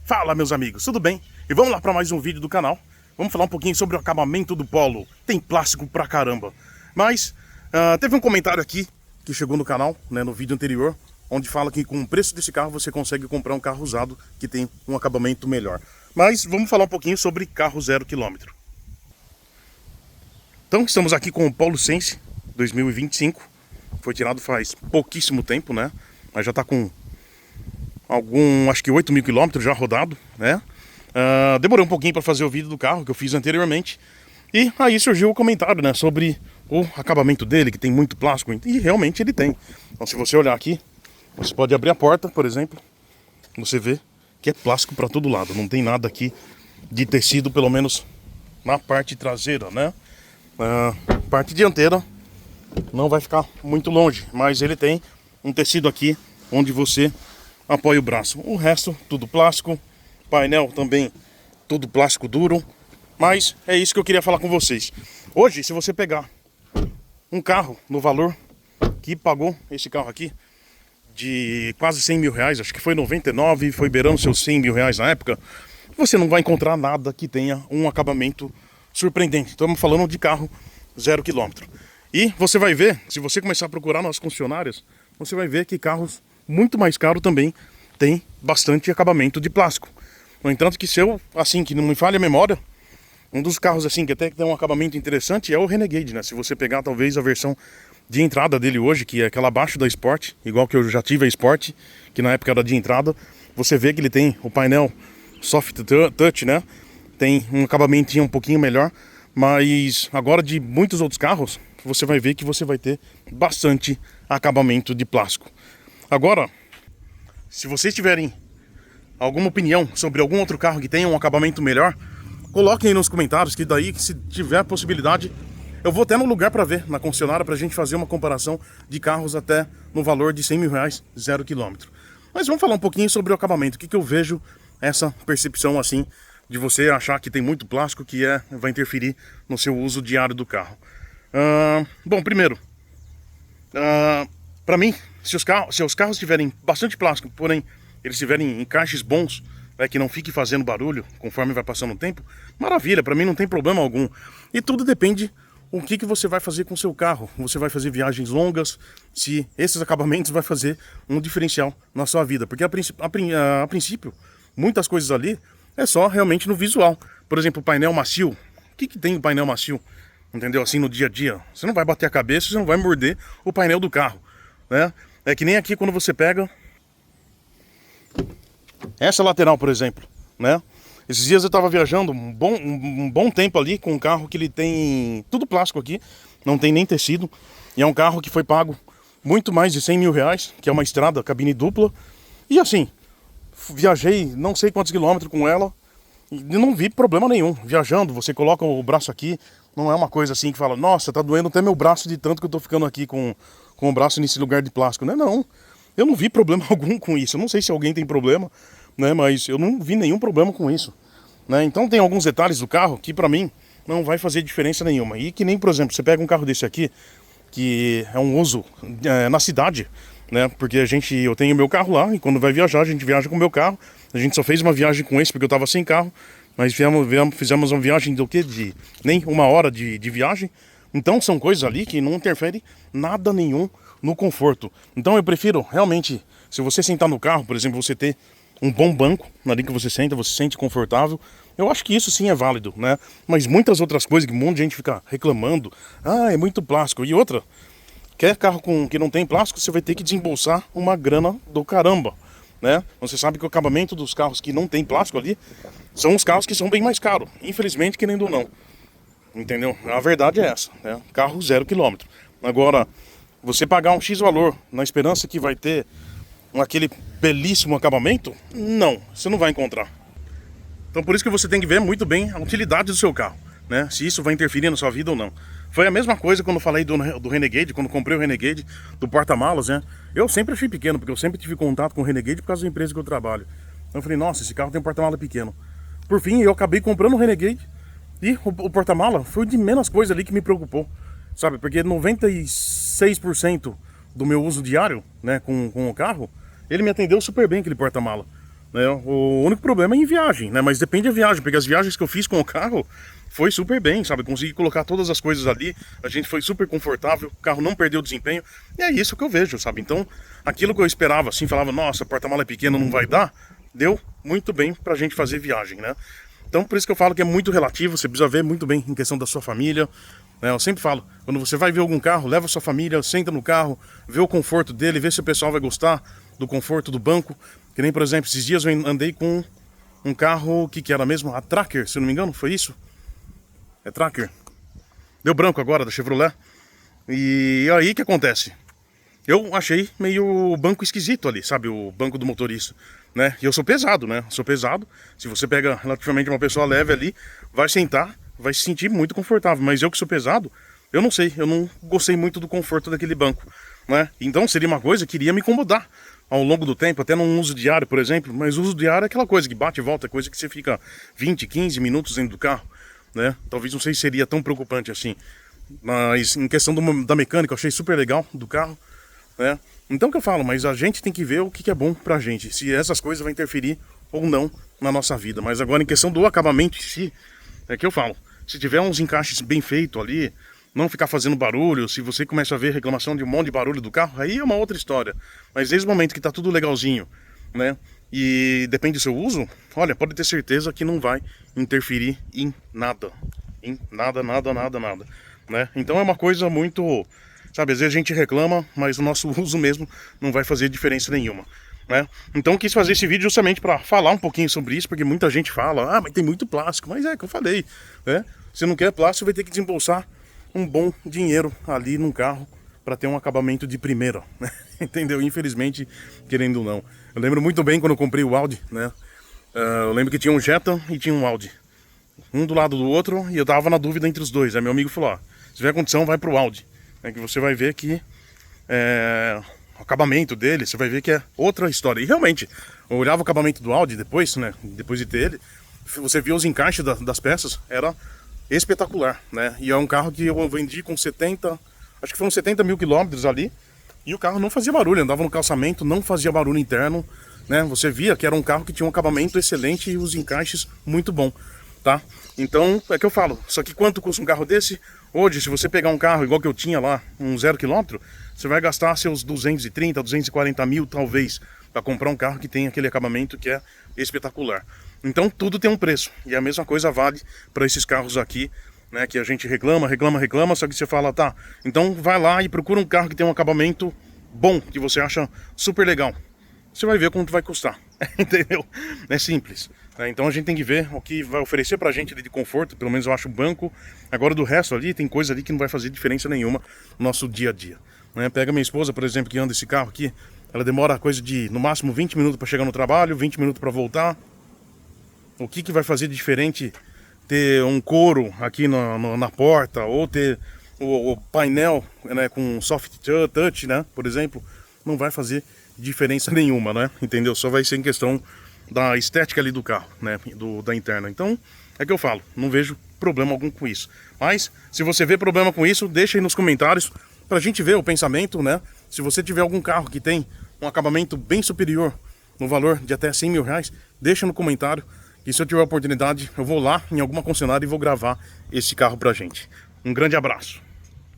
Fala, meus amigos, tudo bem? E vamos lá para mais um vídeo do canal. Vamos falar um pouquinho sobre o acabamento do Polo. Tem plástico pra caramba. Mas teve um comentário aqui que chegou no canal, né, no vídeo anterior, onde fala que com o preço desse carro você consegue comprar um carro usado que tem um acabamento melhor. Mas vamos falar um pouquinho sobre carro 0 km. Então estamos aqui com o Polo Sense 2025. Foi tirado faz pouquíssimo tempo, né? Mas já está com acho que 8.000 quilômetros já rodado, né? Demorei um pouquinho para fazer o vídeo do carro que eu fiz anteriormente. E aí surgiu o comentário, né, sobre o acabamento dele, que tem muito plástico. E realmente ele tem. Então se você olhar aqui, você pode abrir a porta, por exemplo. Você vê que é plástico para todo lado. Não tem nada aqui de tecido, pelo menos na parte traseira, né? Parte dianteira não vai ficar muito longe, mas ele tem um tecido aqui onde você apoia o braço. O resto tudo plástico, painel também tudo plástico duro. Mas é isso que eu queria falar com vocês. Hoje, se você pegar um carro no valor que pagou esse carro aqui, de quase 100 mil reais, acho que foi 99, foi beirando seus 100 mil reais na época, você não vai encontrar nada que tenha um acabamento surpreendente. Estamos falando de carro 0 km. E você vai ver, se você começar a procurar nas concessionárias, você vai ver que carros muito mais caros também tem bastante acabamento de plástico. No entanto, que que não me falha a memória, um dos carros assim que até tem um acabamento interessante é o Renegade, né? Se você pegar talvez a versão de entrada dele hoje, que é aquela abaixo da Sport, igual que eu já tive a Sport, que na época era de entrada, você vê que ele tem o painel soft touch, né? Tem um acabamentinho um pouquinho melhor, mas agora de muitos outros carros, você vai ver que você vai ter bastante acabamento de plástico. Agora, se vocês tiverem alguma opinião sobre algum outro carro que tenha um acabamento melhor, coloquem aí nos comentários, que daí, se tiver possibilidade, eu vou até no lugar para ver, na concessionária, para a gente fazer uma comparação de carros até no valor de 100 mil reais, 0 km. Mas vamos falar um pouquinho sobre o acabamento. O que eu vejo essa percepção assim, de você achar que tem muito plástico que vai interferir no seu uso diário do carro. Bom, primeiro, para mim, se os carros tiverem bastante plástico, porém eles tiverem encaixes bons, né, que não fique fazendo barulho conforme vai passando o tempo, maravilha, para mim não tem problema algum. E tudo depende o que você vai fazer com o seu carro. Você vai fazer viagens longas, se esses acabamentos vai fazer um diferencial na sua vida. Porque a princípio, muitas coisas ali é só realmente no visual. Por exemplo, o painel macio. O que tem o painel macio? Entendeu? Assim no dia a dia. Você não vai bater a cabeça, você não vai morder o painel do carro, né? É que nem aqui quando você pega essa lateral, por exemplo, né? Esses dias eu estava viajando um bom tempo ali com um carro que ele tem tudo plástico aqui, não tem nem tecido. E é um carro que foi pago muito mais de 100 mil reais, que é uma estrada, cabine dupla. E assim, viajei não sei quantos quilômetros com ela e não vi problema nenhum. Viajando, você coloca o braço aqui, não é uma coisa assim que fala, nossa, tá doendo até meu braço de tanto que eu tô ficando aqui com o braço nesse lugar de plástico. Não, eu não vi problema algum com isso. Eu não sei se alguém tem problema, né, mas eu não vi nenhum problema com isso, né? Então tem alguns detalhes do carro que pra mim não vai fazer diferença nenhuma. E que nem, por exemplo, você pega um carro desse aqui, que é um uso na cidade, né? Porque eu tenho meu carro lá e quando vai viajar, a gente viaja com o meu carro. A gente só fez uma viagem com esse porque eu tava sem carro, mas fizemos uma viagem do quê? De nem uma hora de viagem. Então são coisas ali que não interferem nada nenhum no conforto. Então eu prefiro realmente, se você sentar no carro, por exemplo, você ter um bom banco ali que você se sente confortável. Eu acho que isso sim é válido, né? Mas muitas outras coisas que um monte de gente fica reclamando, é muito plástico. E outra, quer carro que não tem plástico, você vai ter que desembolsar uma grana do caramba, né? Você sabe que o acabamento dos carros que não tem plástico ali são os carros que são bem mais caros, infelizmente, querendo ou não. Entendeu? A verdade é essa, né? Carro 0 km. Agora, você pagar um X valor na esperança que vai ter aquele belíssimo acabamento, não, você não vai encontrar. Então por isso que você tem que ver muito bem a utilidade do seu carro, né? Se isso vai interferir na sua vida ou não. Foi a mesma coisa quando eu falei do Renegade, quando comprei o Renegade, do porta-malas, né? Eu sempre fui pequeno, porque eu sempre tive contato com o Renegade por causa da empresa que eu trabalho. Então eu falei, nossa, esse carro tem um porta-malas pequeno. Por fim, eu acabei comprando o Renegade e o porta-mala foi de menos coisa ali que me preocupou, sabe? Porque 96% do meu uso diário, né, com o carro, ele me atendeu super bem, aquele porta-mala. né? O único problema é em viagem, né? Mas depende da viagem, porque as viagens que eu fiz com o carro foi super bem, sabe? Consegui colocar todas as coisas ali, a gente foi super confortável, o carro não perdeu desempenho, e é isso que eu vejo, sabe? Então, aquilo que eu esperava, assim, falava, nossa, porta-mala é pequeno, não vai dar, deu muito bem pra gente fazer viagem, né? Então, por isso que eu falo que é muito relativo, você precisa ver muito bem em questão da sua família, né? Eu sempre falo, quando você vai ver algum carro, leva a sua família, senta no carro, vê o conforto dele, vê se o pessoal vai gostar do conforto do banco. Que nem, por exemplo, esses dias eu andei com um carro, o que era mesmo? A Tracker, se eu não me engano, foi isso? É Tracker. Deu branco agora, da Chevrolet. E aí, o que acontece? Eu achei meio o banco esquisito ali, sabe? O banco do motorista, né? E eu sou pesado, né? Sou pesado. Se você pega relativamente uma pessoa leve ali, vai sentar, vai se sentir muito confortável. Mas eu que sou pesado, eu não sei. Eu não gostei muito do conforto daquele banco, né? Então seria uma coisa que iria me incomodar ao longo do tempo, até num uso diário, por exemplo. Mas o uso diário é aquela coisa que bate e volta, é coisa que você fica 20, 15 minutos dentro do carro, né? Talvez não sei se seria tão preocupante assim. Mas em questão da mecânica, eu achei super legal do carro, né? Então, o que eu falo, mas a gente tem que ver o que é bom pra gente, se essas coisas vão interferir ou não na nossa vida. Mas agora, em questão do acabamento em si, é que eu falo, se tiver uns encaixes bem feitos ali, não ficar fazendo barulho, se você começa a ver reclamação de um monte de barulho do carro, aí é uma outra história. Mas desde o momento que tá tudo legalzinho, né, e depende do seu uso, olha, pode ter certeza que não vai interferir em nada. Em nada, nada, nada, nada, né? Então é uma coisa muito... Sabe, às vezes a gente reclama, mas o nosso uso mesmo não vai fazer diferença nenhuma, né? Então eu quis fazer esse vídeo justamente para falar um pouquinho sobre isso, porque muita gente fala, ah, mas tem muito plástico, mas é que eu falei, né? Se não quer plástico, vai ter que desembolsar um bom dinheiro ali num carro para ter um acabamento de primeira, né? Entendeu? Infelizmente, querendo ou não. Eu lembro muito bem quando eu comprei o Audi, né? Eu lembro que tinha um Jetta e tinha um Audi, um do lado do outro, e eu tava na dúvida entre os dois. Aí meu amigo falou, ó, se tiver condição, vai pro Audi. É que você vai ver que o acabamento dele, você vai ver que é outra história. E realmente, eu olhava o acabamento do Audi depois, né? Depois de ter ele, você via os encaixes das peças, era espetacular, né? E é um carro que eu vendi com 70, acho que foram 70 mil quilômetros ali, e o carro não fazia barulho, andava no calçamento, não fazia barulho interno, né? Você via que era um carro que tinha um acabamento excelente e os encaixes muito bom, tá? Então, é que eu falo, só que quanto custa um carro desse? Hoje, se você pegar um carro igual que eu tinha lá, um 0 km, você vai gastar seus 230, 240 mil talvez, para comprar um carro que tem aquele acabamento que é espetacular. Então tudo tem um preço, e a mesma coisa vale para esses carros aqui, né, que a gente reclama, só que você fala, tá, então vai lá e procura um carro que tem um acabamento bom, que você acha super legal. Você vai ver quanto vai custar, entendeu? É simples. Então a gente tem que ver o que vai oferecer pra gente de conforto, pelo menos eu acho o banco. Agora do resto ali, tem coisa ali que não vai fazer diferença nenhuma no nosso dia a dia, né? Pega minha esposa, por exemplo, que anda esse carro aqui, ela demora coisa de, no máximo, 20 minutos para chegar no trabalho, 20 minutos para voltar. O que vai fazer de diferente ter um couro aqui na porta, ou ter o painel, né, com soft touch, né, por exemplo, não vai fazer diferença nenhuma, né, entendeu? Só vai ser em questão da estética ali do carro, né, da interna. Então, é que eu falo, não vejo problema algum com isso. Mas, se você vê problema com isso, deixa aí nos comentários pra gente ver o pensamento, né? Se você tiver algum carro que tem um acabamento bem superior, no valor de até 100 mil reais, deixa no comentário, e se eu tiver a oportunidade, eu vou lá em alguma concessionária e vou gravar esse carro pra gente. Um grande abraço.